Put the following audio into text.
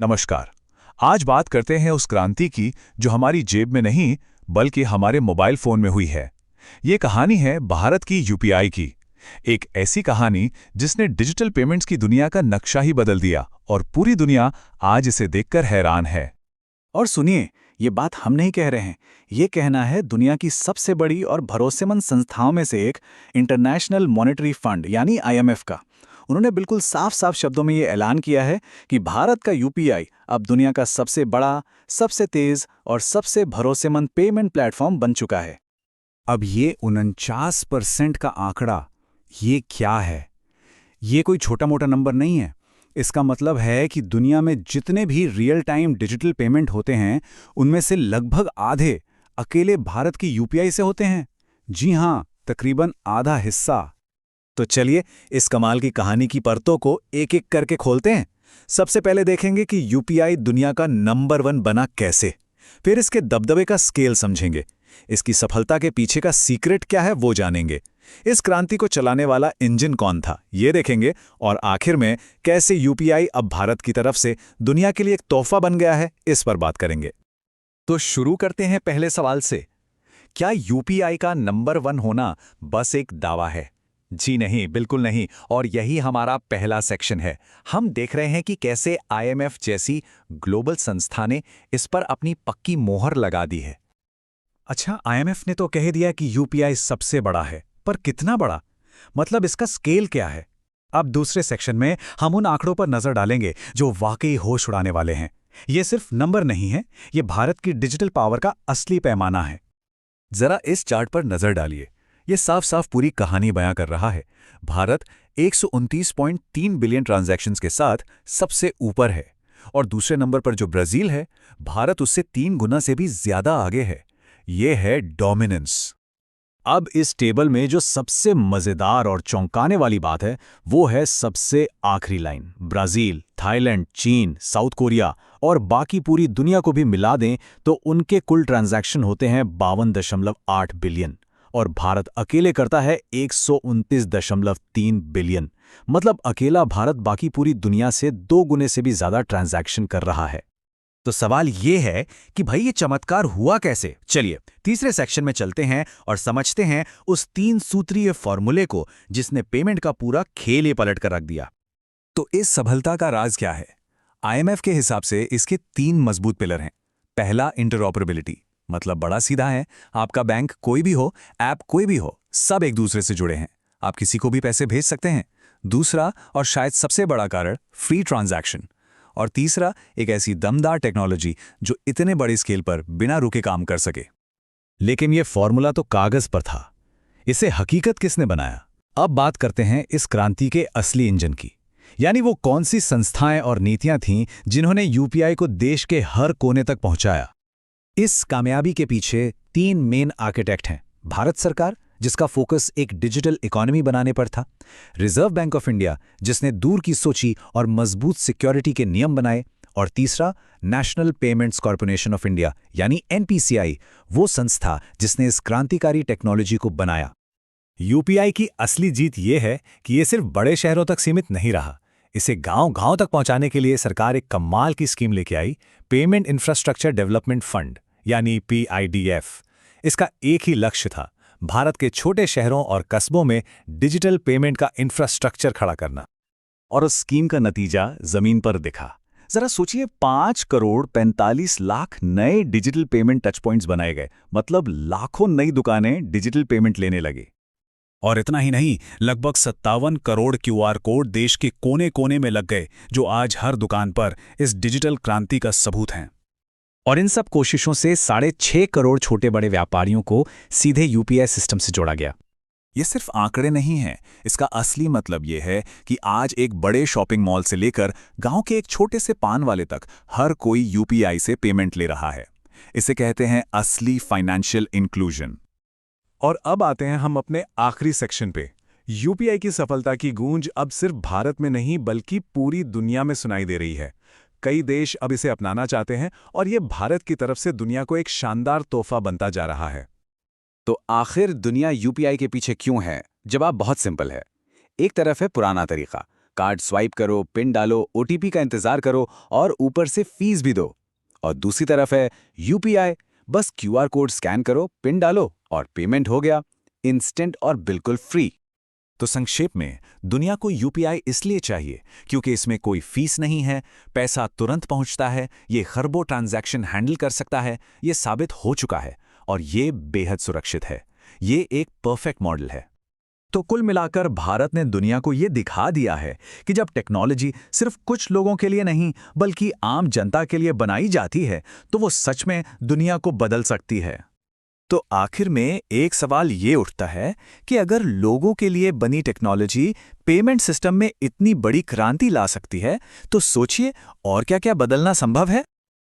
नमस्कार। आज बात करते हैं उस क्रांति की जो हमारी जेब में नहीं बल्कि हमारे मोबाइल फोन में हुई है। ये कहानी है भारत की यूपीआई की। एक ऐसी कहानी जिसने डिजिटल पेमेंट्स की दुनिया का नक्शा ही बदल दिया और पूरी दुनिया आज इसे देखकर हैरान है। और सुनिए, ये बात हम नहीं कह रहे हैं। ये कहना है दुनिया की सबसे बड़ी और भरोसेमंद संस्थाओं में से एक, इंटरनेशनल मॉनेटरी फंड यानी आईएमएफ का। उन्होंने बिल्कुल साफ साफ शब्दों में ये ऐलान किया है कि भारत का यूपीआई अब दुनिया का सबसे बड़ा, सबसे तेज और सबसे भरोसेमंद पेमेंट प्लेटफॉर्म बन चुका है। अब ये 49% का आंकड़ा, ये क्या है? ये कोई छोटा मोटा नंबर नहीं है। इसका मतलब है कि दुनिया में जितने भी रियल टाइम डिजिटल पेमेंट होते हैं, उनमें से लगभग आधे अकेले भारत की यूपीआई से होते हैं। जी हाँ, तकरीबन आधा हिस्सा। तो चलिए इस कमाल की कहानी की परतों को एक एक करके खोलते हैं। सबसे पहले देखेंगे कि यूपीआई दुनिया का नंबर 1 बना कैसे। फिर इसके दबदबे का स्केल समझेंगे। इसकी सफलता के पीछे का सीक्रेट क्या है वो जानेंगे। इस क्रांति को चलाने वाला इंजन कौन था ये देखेंगे। और आखिर में कैसे यूपीआई अब भारत की तरफ से दुनिया के लिए एक तोहफा बन गया है, इस पर बात करेंगे। तो शुरू करते हैं पहले सवाल से। क्या यूपीआई का नंबर 1 होना बस एक दावा है? जी नहीं, बिल्कुल नहीं। और यही हमारा पहला सेक्शन है। हम देख रहे हैं कि कैसे आईएमएफ जैसी ग्लोबल संस्था ने इस पर अपनी पक्की मोहर लगा दी है। अच्छा, आईएमएफ ने तो कह दिया कि यूपीआई सबसे बड़ा है, पर कितना बड़ा? मतलब इसका स्केल क्या है? अब दूसरे सेक्शन में हम उन आंकड़ों पर नजर डालेंगे जो वाकई होश उड़ाने वाले हैं। ये सिर्फ नंबर नहीं है, ये भारत की डिजिटल पावर का असली पैमाना है। जरा इस चार्ट पर नजर डालिए। ये साफ साफ पूरी कहानी बयां कर रहा है। भारत 129.3 बिलियन ट्रांजैक्शंस के साथ सबसे ऊपर है, और दूसरे नंबर पर जो ब्राजील है, भारत उससे 3 गुना से भी ज्यादा आगे है। ये है डोमिनेंस। अब इस टेबल में जो सबसे मजेदार और चौंकाने वाली बात है वो है सबसे आखिरी लाइन। ब्राजील, थाईलैंड, चीन, साउथ कोरिया और बाकी पूरी दुनिया को भी मिला दें तो उनके कुल ट्रांजैक्शन होते हैं 52.8 बिलियन, और भारत अकेले करता है 129.3 बिलियन। मतलब अकेला भारत बाकी पूरी दुनिया से 2 गुने से भी ज्यादा ट्रांजैक्शन कर रहा है। तो सवाल ये है कि भाई ये चमत्कार हुआ कैसे? चलिए तीसरे सेक्शन में चलते हैं और समझते हैं उस 3 सूत्रीय फॉर्मूले को जिसने पेमेंट का पूरा खेल ही पलट कर रख दिया। तो इस सफलता का राज क्या है? आईएमएफ के हिसाब से इसके 3 मजबूत पिलर हैं। पहला, इंटरऑपरेबिलिटी। मतलब बड़ा सीधा है, आपका बैंक कोई भी हो, ऐप कोई भी हो, सब एक दूसरे से जुड़े हैं, आप किसी को भी पैसे भेज सकते हैं। दूसरा और शायद सबसे बड़ा कारण, फ्री ट्रांजैक्शन। और तीसरा, एक ऐसी दमदार टेक्नोलॉजी जो इतने बड़े स्केल पर बिना रुके काम कर सके। लेकिन यह फॉर्मूला तो कागज पर था, इसे हकीकत किसने बनाया? अब बात करते हैं इस क्रांति के असली इंजन की। यानी वो कौन सी संस्थाएं और नीतियां थीं जिन्होंने यूपीआई को देश के हर कोने तक पहुंचाया। इस कामयाबी के पीछे 3 मेन आर्किटेक्ट हैं। भारत सरकार, जिसका फोकस एक डिजिटल इकोनॉमी बनाने पर था। रिजर्व बैंक ऑफ इंडिया, जिसने दूर की सोची और मजबूत सिक्योरिटी के नियम बनाए। और तीसरा, national payments corporation of India यानी एनपीसीआई, वो संस्था जिसने इस क्रांतिकारी टेक्नोलॉजी को बनाया। यूपीआई की असली जीत ये है कि ये सिर्फ बड़े शहरों तक सीमित नहीं रहा। इसे गांव-गांव तक पहुंचाने के लिए सरकार एक कमाल की स्कीम लेके आई, पेमेंट इंफ्रास्ट्रक्चर डेवलपमेंट फंड यानी पीआईडीएफ। इसका एक ही लक्ष्य था, भारत के छोटे शहरों और कस्बों में डिजिटल पेमेंट का इंफ्रास्ट्रक्चर खड़ा करना। और उस स्कीम का नतीजा जमीन पर दिखा। जरा सोचिए, 5 करोड़ 45 लाख नए डिजिटल पेमेंट टच पॉइंट्स बनाए गए। मतलब लाखों नई दुकानें डिजिटल पेमेंट लेने लगी। और इतना ही नहीं, लगभग 57 करोड़ क्यूआर कोड देश के कोने कोने में लग गए, जो आज हर दुकान पर इस डिजिटल क्रांति का सबूत हैं। और इन सब कोशिशों से 6.5 करोड़ छोटे बड़े व्यापारियों को सीधे यूपीआई सिस्टम से जोड़ा गया। ये सिर्फ आंकड़े नहीं हैं, इसका असली मतलब ये है कि आज एक बड़े शॉपिंग मॉल से लेकर गांव के एक छोटे से पान वाले तक हर कोई यूपीआई से पेमेंट ले रहा है। इसे कहते हैं असली फाइनेंशियल इंक्लूजन। और अब आते हैं हम अपने आखिरी सेक्शन पे। यूपीआई की सफलता की गूंज अब सिर्फ भारत में नहीं बल्कि पूरी दुनिया में सुनाई दे रही है। कई देश अब इसे अपनाना चाहते हैं और ये भारत की तरफ से दुनिया को एक शानदार तोहफा बनता जा रहा है। तो आखिर दुनिया यूपीआई के पीछे क्यों है? जवाब बहुत सिंपल है। एक तरफ है पुराना तरीका, कार्ड स्वाइप करो, पिन डालो, ओटीपी का इंतजार करो और ऊपर से फीस भी दो। और दूसरी तरफ है यूपीआई, बस क्यूआर कोड स्कैन करो, पिन डालो और पेमेंट हो गया, इंस्टेंट और बिल्कुल फ्री। तो संक्षेप में, दुनिया को यूपीआई इसलिए चाहिए क्योंकि इसमें कोई फीस नहीं है, पैसा तुरंत पहुंचता है, ये खरबों ट्रांजैक्शन हैंडल कर सकता है, ये साबित हो चुका है और ये बेहद सुरक्षित है। ये एक परफेक्ट मॉडल है। तो कुल मिलाकर भारत ने दुनिया को ये दिखा दिया है कि जब टेक्नोलॉजी सिर्फ कुछ लोगों के लिए नहीं बल्कि आम जनता के लिए बनाई जाती है तो वो सच में दुनिया को बदल सकती है। तो आखिर में एक सवाल ये उठता है कि अगर लोगों के लिए बनी टेक्नोलॉजी पेमेंट सिस्टम में इतनी बड़ी क्रांति ला सकती है तो सोचिए और क्या-क्या बदलना संभव है।